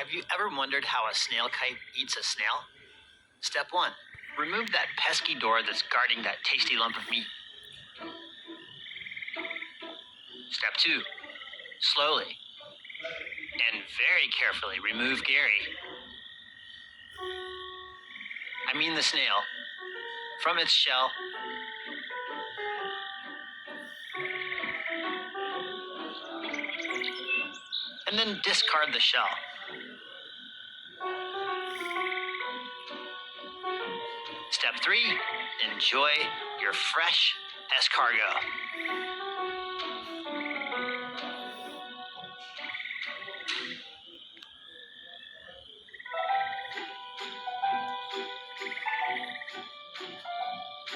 Have you ever wondered how a snail kite eats a snail? Step 1. Remove that pesky door that's guarding that tasty lump of meat. Step 2. Slowly and very carefully remove Gary, I mean the snail, from its shell. And then discard the shell. Step 3. Enjoy your fresh escargot.